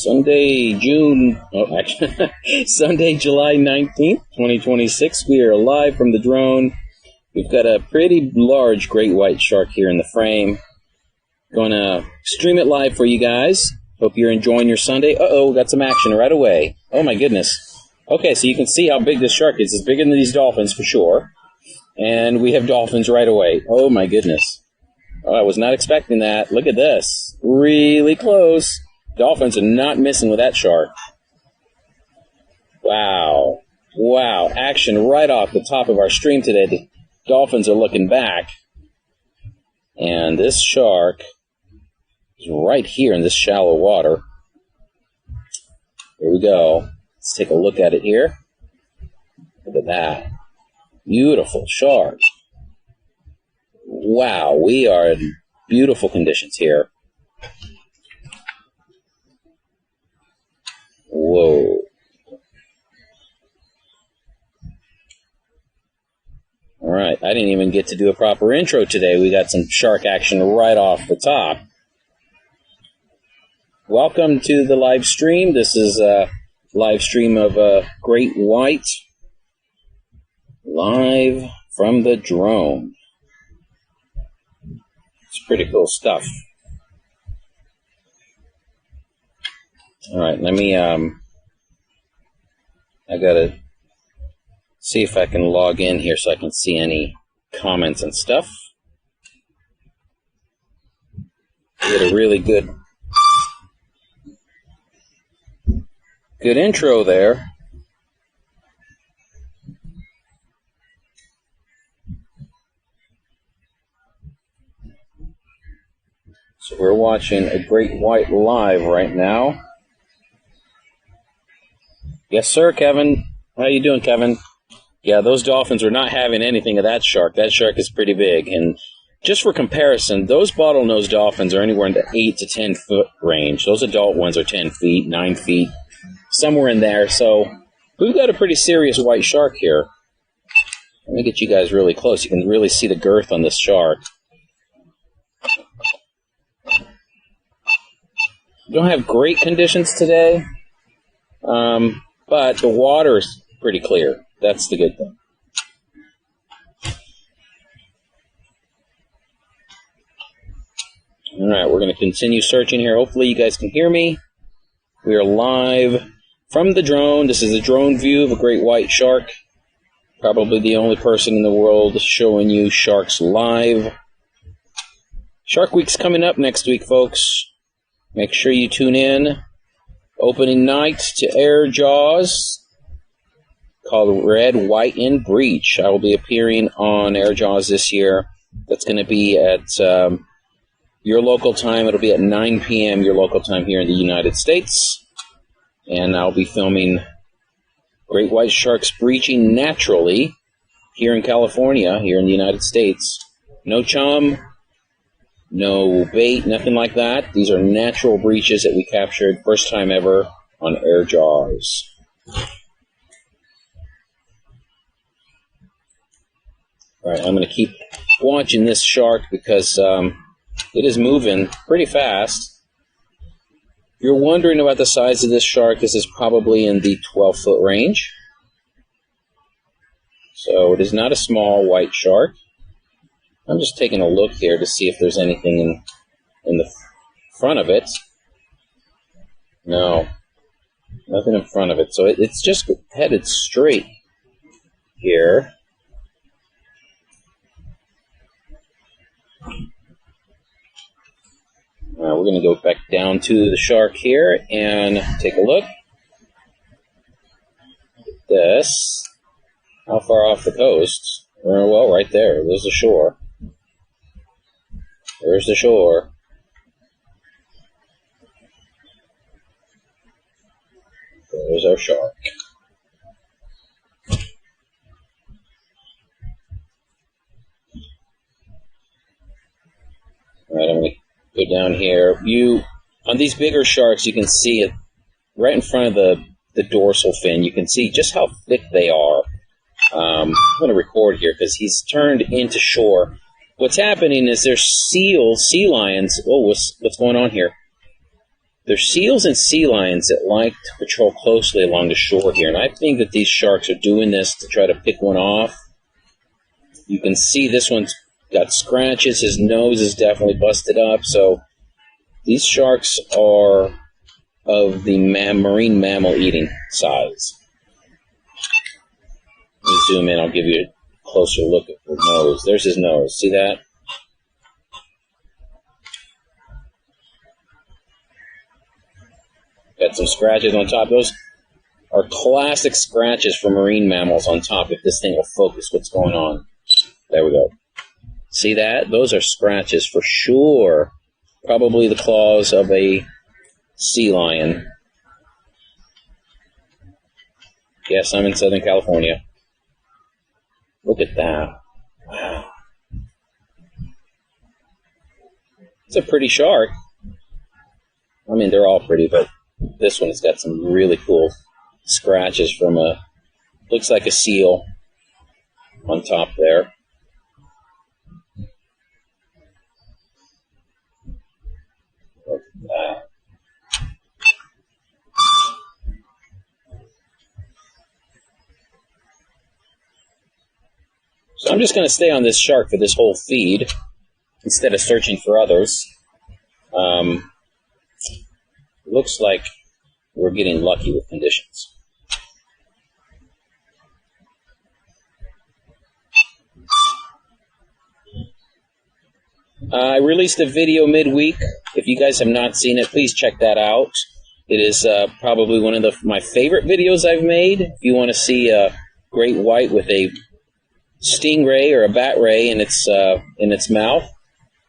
Sunday, Sunday, July 19th, 2026. We are live from the drone. We've got a pretty large great white shark here in the frame. Going to stream it live for you guys. Hope you're enjoying your Sunday. Uh-oh, got some action right away. Oh, my goodness. Okay, so you can see how big this shark is. It's bigger than these dolphins for sure. And we have dolphins right away. Oh, my goodness. Oh, I was not expecting that. Look at this. Really close. Dolphins are not missing with that shark. Wow. Wow. Action right off the top of our stream today. The dolphins are looking back. And this shark is right here in this shallow water. Here we go. Let's take a look at it here. Look at that. Beautiful shark. Wow, we are in beautiful conditions here. Whoa. All right, I didn't even get to do a proper intro today. We got some shark action right off the top. Welcome to the live stream. This is a live stream of a great white live from the drone. It's pretty cool stuff. All right, let me, I gotta see if I can log in here so I can see any comments and stuff. Get a really good intro there. So we're watching a great white live right now. Yes, sir, Kevin. How you doing, Kevin? Yeah, those dolphins are not having anything of that shark. That shark is pretty big. And just for comparison, those bottlenose dolphins are anywhere in the 8 to 10 foot range. Those adult ones are 10 feet, 9 feet, somewhere in there. So we've got a pretty serious white shark here. Let me get you guys really close. You can really see the girth on this shark. We don't have great conditions today. But the water is pretty clear. That's the good thing. All right, we're going to continue searching here. Hopefully you guys can hear me. We are live from the drone. This is a drone view of a great white shark. Probably the only person in the world showing you sharks live. Shark Week's coming up next week, folks. Make sure you tune in. Opening night to Air Jaws, called Red, White, and Breach. I will be appearing on Air Jaws this year. That's going to be at your local time. It'll be at 9 p.m. your local time here in the United States. And I'll be filming great white sharks breaching naturally here in California, here in the United States. No chum. No bait, nothing like that. These are natural breaches that we captured first time ever on Air Jaws. Alright, I'm going to keep watching this shark because it is moving pretty fast. If you're wondering about the size of this shark, this is probably in the 12-foot range. So it is not a small white shark. I'm just taking a look here to see if there's anything in the front of it. No, nothing in front of it. So it's just headed straight here. We're going to go back down to the shark here and take a look. Look at this. How far off the coast? Well, right there. There's the shore. There's the shore. There's our shark. Alright, I'm going to go down here. On these bigger sharks, you can see it right in front of the dorsal fin. You can see just how thick they are. I'm going to record here because he's turned into shore. What's happening is there's sea lions. Oh, what's going on here? There's seals and sea lions that like to patrol closely along the shore here, and I think that these sharks are doing this to try to pick one off. You can see this one's got scratches. His nose is definitely busted up, so these sharks are of the marine mammal-eating size. Let me zoom in. I'll give you a closer look at his nose. There's his nose. See that? Got some scratches on top. Those are classic scratches for marine mammals on top, if this thing will focus what's going on. There we go. See that? Those are scratches for sure. Probably the claws of a sea lion. Yes, I'm in Southern California. Look at that. Wow. It's a pretty shark. I mean, they're all pretty, but this one has got some really cool scratches from looks like a seal on top there. Look at that. So I'm just going to stay on this shark for this whole feed instead of searching for others. Looks like we're getting lucky with conditions. I released a video midweek. If you guys have not seen it, please check that out. It is probably one of my favorite videos I've made. If you want to see a great white with a stingray or a bat ray in its mouth,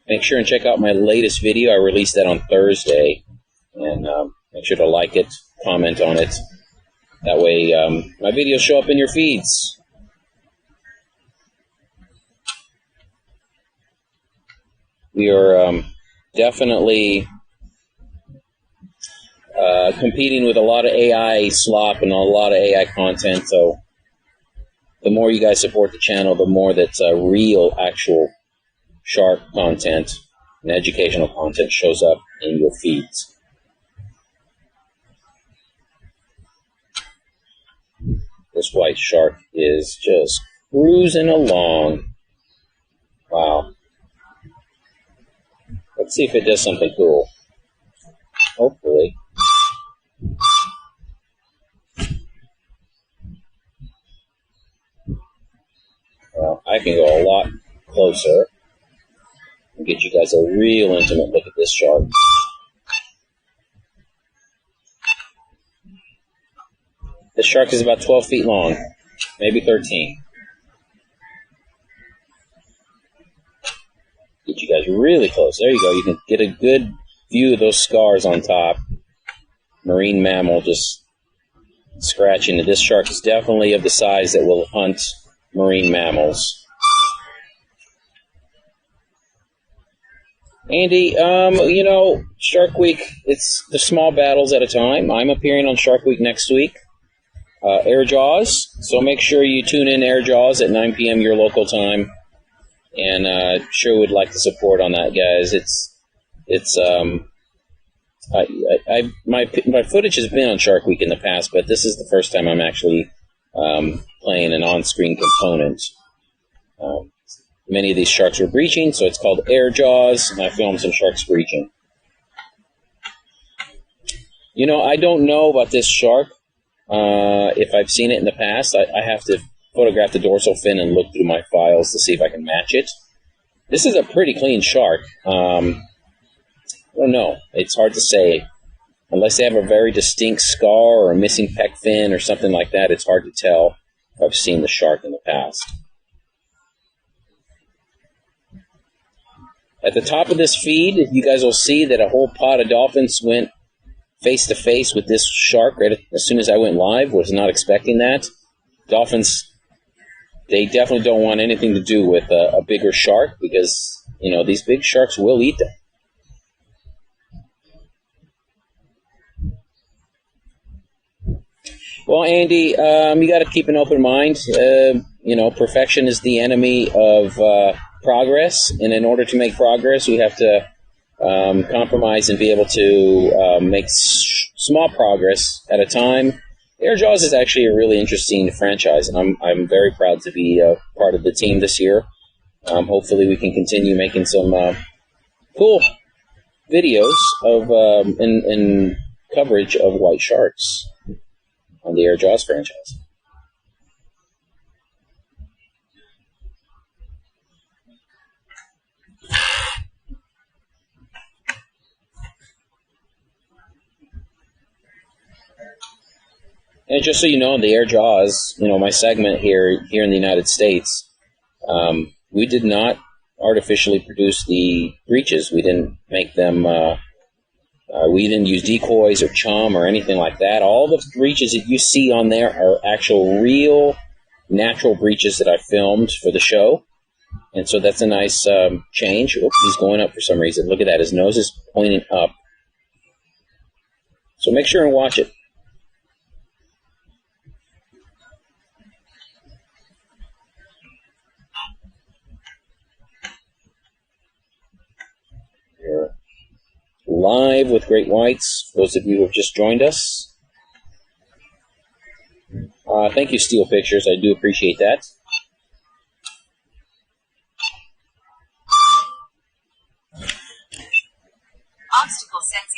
make sure and check out my latest video. I released that on Thursday. And make sure to like it, comment on it. That way my videos show up in your feeds. We are definitely competing with a lot of AI slop and a lot of AI content. So the more you guys support the channel, the more that's real, actual shark content and educational content shows up in your feeds. This white shark is just cruising along. Wow. Let's see if it does something cool. Hopefully. Well, I can go a lot closer and get you guys a real intimate look at this shark. This shark is about 12 feet long, maybe 13. Get you guys really close. There you go. You can get a good view of those scars on top. Marine mammal just scratching. This shark is definitely of the size that will hunt marine mammals. Andy, Shark Week, it's the small battles at a time. I'm appearing on Shark Week next week. Air Jaws, so make sure you tune in Air Jaws at 9 p.m. your local time, and sure would like to support on that, guys. My footage has been on Shark Week in the past, but this is the first time I'm actually playing an on-screen component. Many of these sharks were breaching, so it's called Air Jaws, and I filmed some sharks breaching. I don't know about this shark. If I've seen it in the past, I have to photograph the dorsal fin and look through my files to see if I can match it. This is a pretty clean shark. I don't know. It's hard to say. Unless they have a very distinct scar or a missing pec fin or something like that, it's hard to tell if I've seen the shark in the past. At the top of this feed, you guys will see that a whole pod of dolphins went face-to-face with this shark right as soon as I went live. Was not expecting that. Dolphins, they definitely don't want anything to do with a bigger shark because, these big sharks will eat them. Well, Andy, you got to keep an open mind. Perfection is the enemy of progress, and in order to make progress, we have to compromise and be able to make small progress at a time. Airjaws is actually a really interesting franchise, and I'm very proud to be part of the team this year. Hopefully, we can continue making some cool videos of and coverage of white sharks on the Airjaws franchise. And just so you know, the Airjaws, my segment here in the United States, we did not artificially produce the breaches. We didn't make them. We didn't use decoys or chum or anything like that. All the breaches that you see on there are actual, real, natural breaches that I filmed for the show. And so that's a nice change. Oh, he's going up for some reason. Look at that. His nose is pointing up. So make sure and watch it. We're live with great whites. For those of you who have just joined us. Thank you, Steel Pictures. I do appreciate that.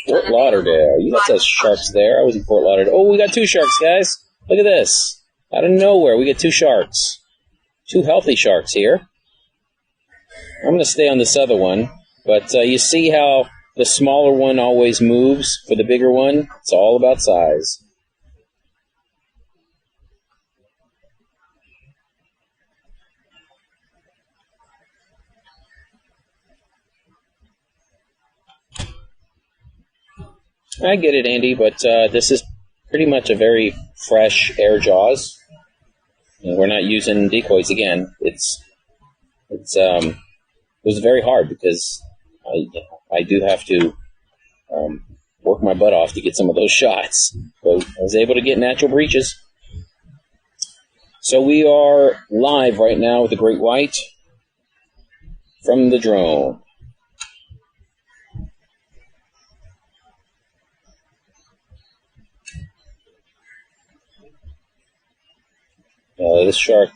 Fort Lauderdale. You got those sharks there. I was in Fort Lauderdale. Oh, we got two sharks, guys. Look at this. Out of nowhere, we get two sharks. Two healthy sharks here. I'm going to stay on this other one. But you see how the smaller one always moves for the bigger one? It's all about size. I get it, Andy, but this is pretty much a very fresh Airjaws. We're not using decoys again. It was very hard because I do have to work my butt off to get some of those shots. But I was able to get natural breaches. So we are live right now with the great white from the drone. This shark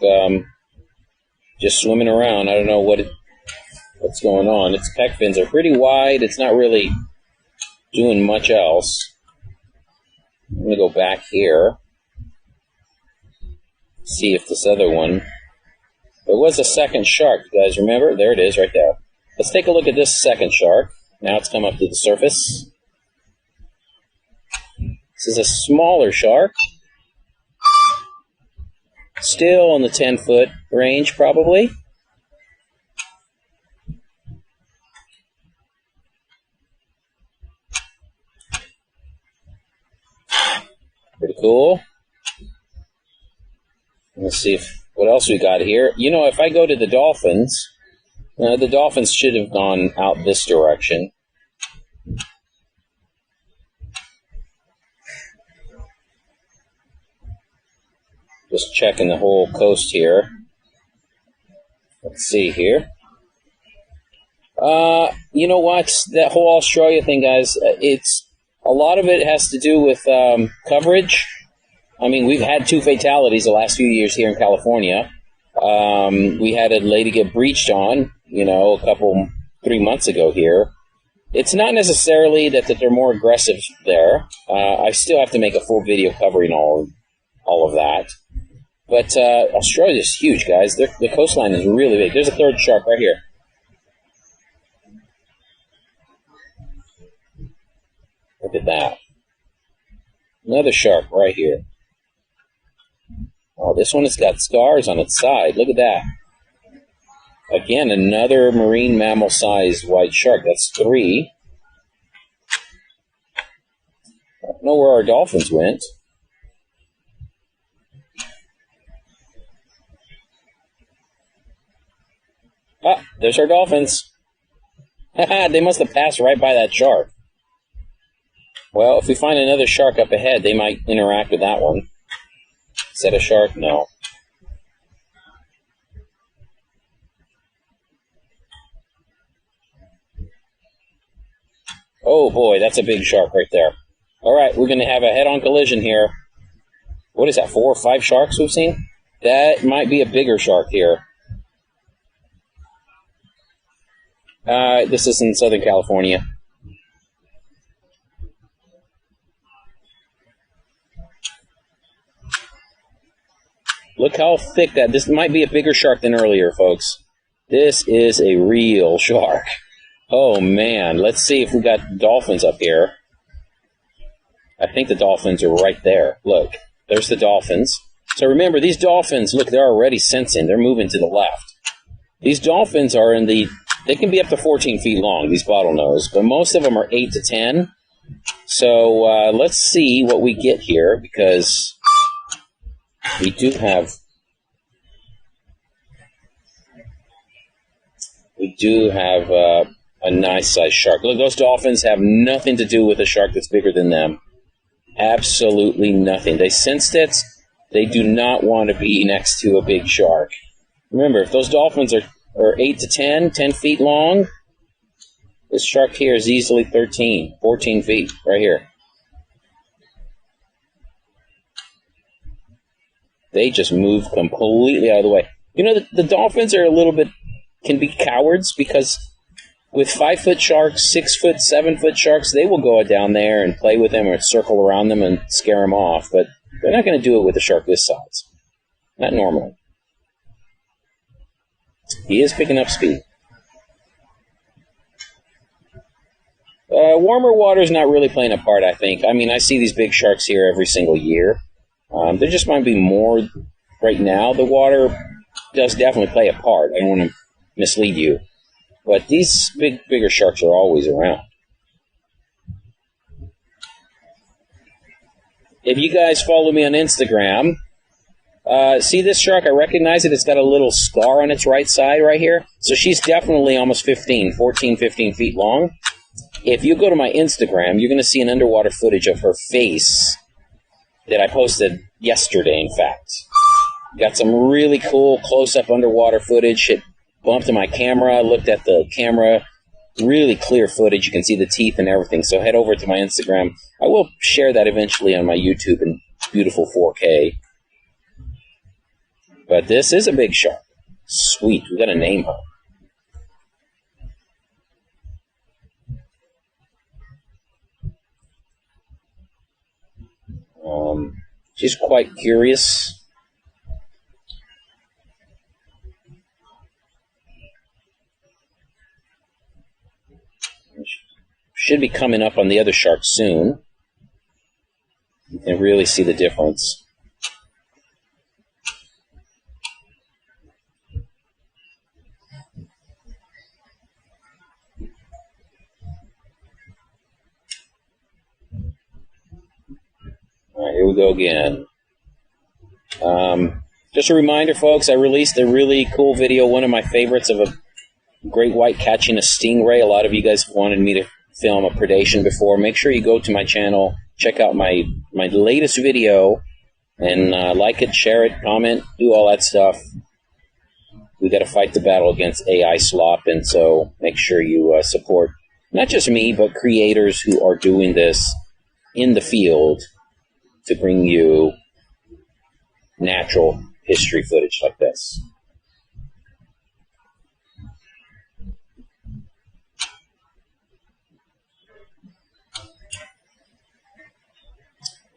just swimming around. I don't know what's going on. Its pec fins are pretty wide. It's not really doing much else. I'm going to go back here. See if this other one... There was a second shark, you guys remember? There it is right there. Let's take a look at this second shark. Now it's come up to the surface. This is a smaller shark. Still in the 10-foot range, probably. Pretty cool. Let's see what else we got here. If I go to the dolphins should have gone out this direction. Just checking the whole coast here. Let's see here. You know what? That whole Australia thing, guys, a lot of it has to do with coverage. I mean, we've had 2 fatalities the last few years here in California. We had a lady get breached on, 3 months ago here. It's not necessarily that they're more aggressive there. I still have to make a full video covering all of that. But Australia's huge, guys. The coastline is really big. There's a third shark right here. Look at that. Another shark right here. Oh, this one has got scars on its side. Look at that. Again, another marine mammal-sized white shark. That's 3. I don't know where our dolphins went. Ah, there's our dolphins. They must have passed right by that shark. Well, if we find another shark up ahead, they might interact with that one. Is that a shark? No. Oh boy, that's a big shark right there. All right, we're going to have a head-on collision here. What is that, 4 or 5 sharks we've seen? That might be a bigger shark here. This is in Southern California. Look how thick that... This might be a bigger shark than earlier, folks. This is a real shark. Oh, man. Let's see if we got dolphins up here. I think the dolphins are right there. Look, there's the dolphins. So remember, these dolphins, look, they're already sensing. They're moving to the left. These dolphins are in the... They can be up to 14 feet long, these bottlenose, but most of them are 8 to 10. So let's see what we get here, because we do have... a nice-sized shark. Look, those dolphins have nothing to do with a shark that's bigger than them. Absolutely nothing. They sensed it. They do not want to be next to a big shark. Remember, if those dolphins are 8 to 10 feet long, this shark here is easily 13, 14 feet, right here. They just move completely out of the way. You know, the dolphins are a little bit, can be cowards, because with 5-foot sharks, 6-foot, 7-foot sharks, they will go down there and play with them or circle around them and scare them off. But they're not going to do it with a shark this size. Not normally. He is picking up speed. Warmer water is not really playing a part, I think. I mean, I see these big sharks here every single year. There just might be more right now. The water does definitely play a part. I don't want to mislead you. But these bigger sharks are always around. If you guys follow me on Instagram, see this shark? I recognize it. It's got a little scar on its right side right here. So she's definitely almost 14, 15 feet long. If you go to my Instagram, you're going to see an underwater footage of her face that I posted yesterday, in fact. Got some really cool close-up underwater footage. It bumped to my camera, looked at the camera, really clear footage. You can see the teeth and everything. So head over to my Instagram. I will share that eventually on my YouTube in beautiful 4K. But this is a big shark. Sweet. We got to name her. She's quite curious. Should be coming up on the other shark soon. You can really see the difference. All right, here we go again. Just a reminder, folks, I released a really cool video, one of my favorites, of a great white catching a stingray. A lot of you guys wanted me to film a predation before. Make sure you go to my channel, check out my latest video, and like it, share it, comment, do all that stuff. We got to fight the battle against AI slop, and so make sure you support not just me, but creators who are doing this in the field to bring you natural history footage like this.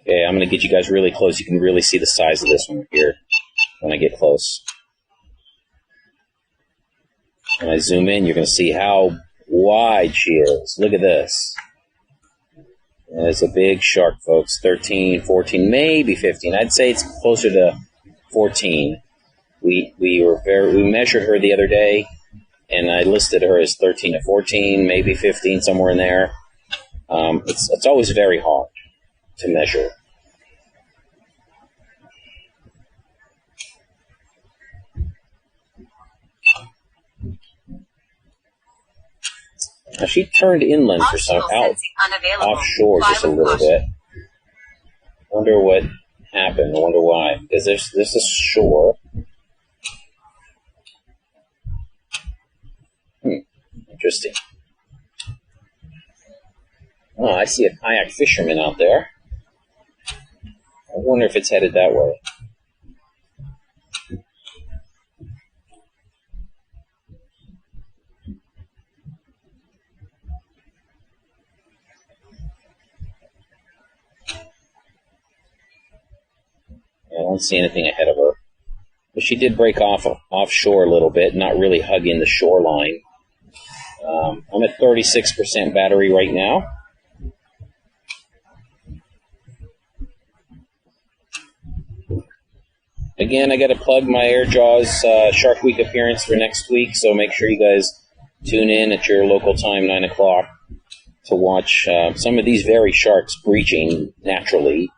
Okay, I'm going to get you guys really close. You can really see the size of this one here when I get close. When I zoom in, you're going to see how wide she is. Look at this. It's a big shark, folks. 13, 14, maybe 15. I'd say it's closer to 14. We measured her the other day, and I listed her as 13 to 14, maybe 15, somewhere in there. It's always very hard to measure. Now she turned inland for some offshore just a little bit. Wonder what happened. I wonder why. Because this is shore. Interesting. Oh, I see a kayak fisherman out there. I wonder if it's headed that way. I don't see anything ahead of her. But she did break offshore a little bit, not really hugging the shoreline. I'm at 36% battery right now. Again, I got to plug my AirJaws Shark Week appearance for next week, so make sure you guys tune in at your local time, 9 o'clock, to watch some of these very sharks breaching naturally,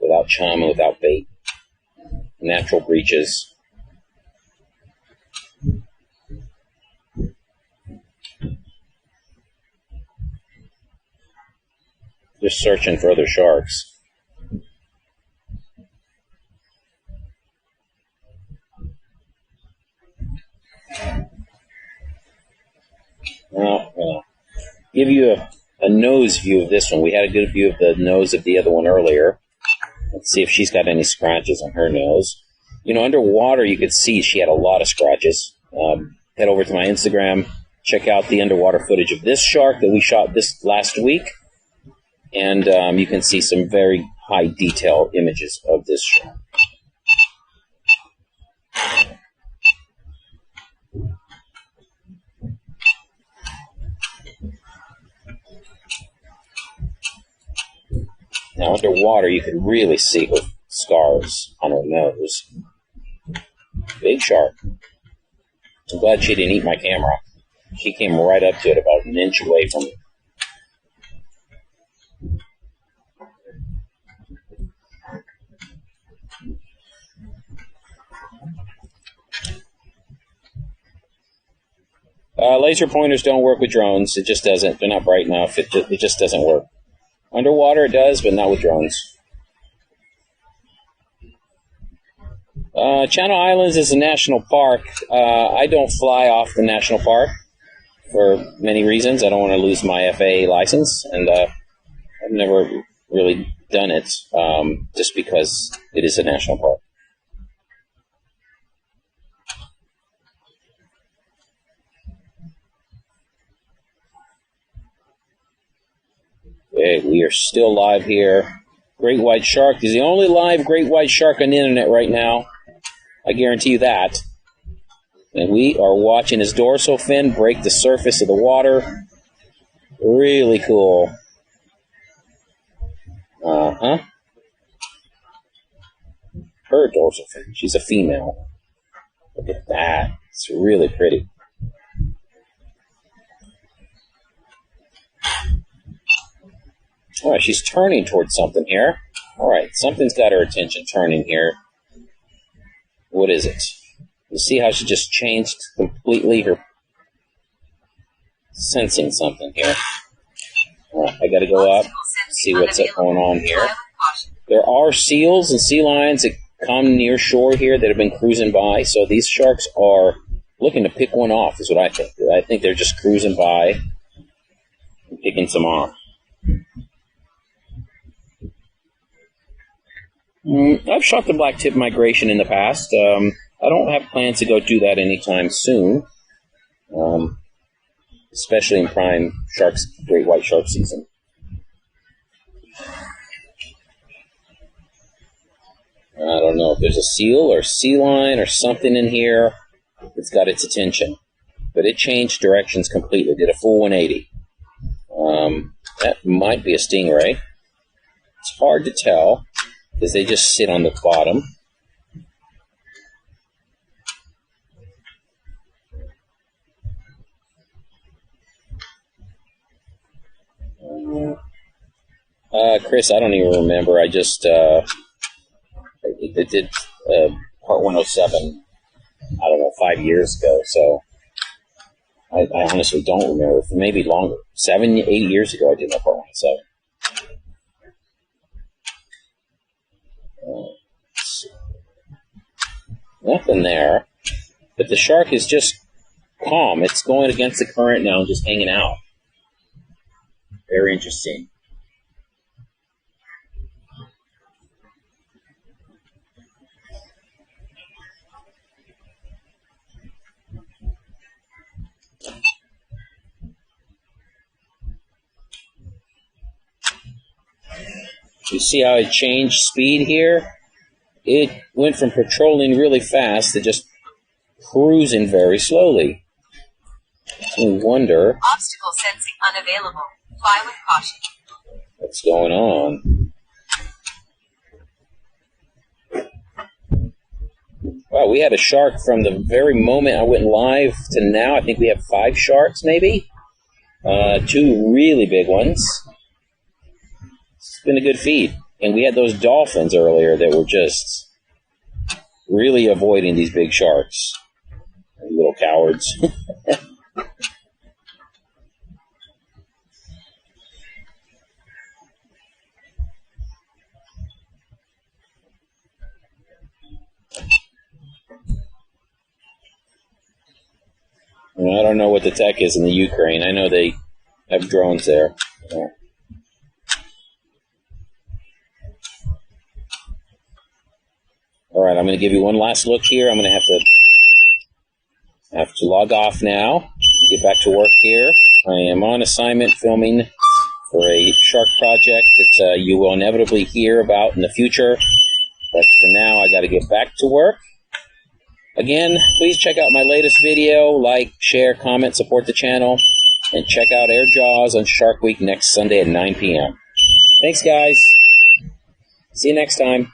without chum and without bait. Natural breaches. Just searching for other sharks. Well, give you a nose view of this one. We had a good view of the nose of the other one earlier. Let's see if she's got any scratches on her nose. You know, underwater you could see she had a lot of scratches. Head over to my Instagram, check out the underwater footage of this shark that we shot this last week, and you can see some very high detail images of this shark. Now, underwater, you can really see her scars on her nose. Big shark. I'm glad she didn't eat my camera. She came right up to it, about an inch away from me. Laser pointers don't work with drones. It just doesn't. They're not bright enough. It just doesn't work. Underwater it does, but not with drones. Channel Islands is a national park. I don't fly off the national park for many reasons. I don't want to lose my FAA license, and I've never really done it just because it is a national park. Okay, we are still live here. Great white shark is the only live great white shark on the internet right now. I guarantee you that. And we are watching his dorsal fin break the surface of the water. Really cool. Uh-huh. Her dorsal fin. She's a female. Look at that. It's really pretty. All right, she's turning towards something here. All right, something's got her attention turning here. What is it? You see how she just changed completely her sensing something here. All right, I got to go up, see what's going on here. There are seals and sea lions that come near shore here that have been cruising by, so these sharks are looking to pick one off, is what I think. I think they're just cruising by and picking some off. I've shot the blacktip migration in the past. I don't have plans to go do that anytime soon, especially in prime great white shark season. I don't know if there's a seal or sea lion or something in here that's got its attention, but it changed directions completely, did a full 180. That might be a stingray. It's hard to tell, because they just sit on the bottom. Chris, I don't even remember. I just did part 107, I don't know, 5 years ago, so I honestly don't remember. Maybe longer. 7, 8 years ago I did my part 107. Nothing there, but the shark is just calm. It's going against the current now and just hanging out. Very interesting. You see how it changed speed here? It went from patrolling really fast to just cruising very slowly. I wonder... Obstacle sensing unavailable. Fly with caution. What's going on? Wow, we had a shark from the very moment I went live to now. I think we have 5 sharks, maybe? 2 really big ones. It's been a good feed. And we had those dolphins earlier that were just really avoiding these big sharks. Little cowards. I don't know what the tech is in the Ukraine. I know they have drones there. Yeah. All right, I'm going to give you one last look here. I'm going to have to log off now. Get back to work here. I am on assignment filming for a shark project that you will inevitably hear about in the future. But for now, I got to get back to work. Again, please check out my latest video. Like, share, comment, support the channel. And check out Air Jaws on Shark Week next Sunday at 9 p.m. Thanks, guys. See you next time.